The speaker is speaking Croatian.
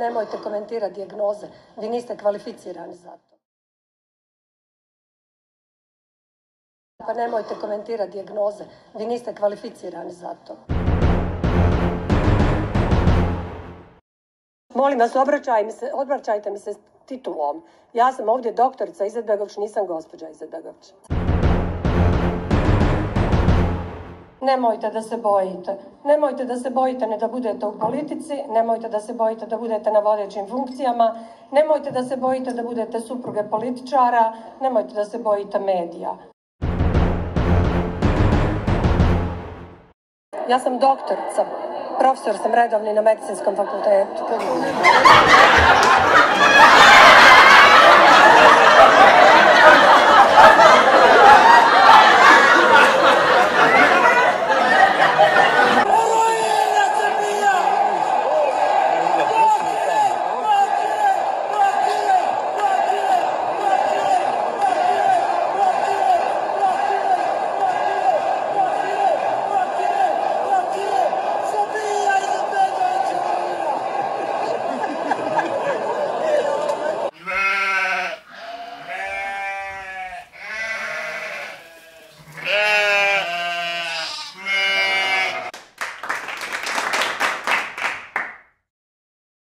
nemojte komentirati dijagnoze. Vi niste kvalificirani za to. Pa nemojte komentirati dijagnoze. Vi niste kvalificirani za to. Molim vas, obraćajte mi se s titulom. Ja sam ovdje doktorica Izetbegović, nisam gospođa Izetbegović. Nemojte da se bojite. Nemojte da se bojite ne da budete u politici, nemojte da se bojite da budete na vodećim funkcijama, nemojte da se bojite da budete supruge političara, nemojte da se bojite medija. Ja sam doktorica, profesor sam redovni na Medicinskom fakultetu.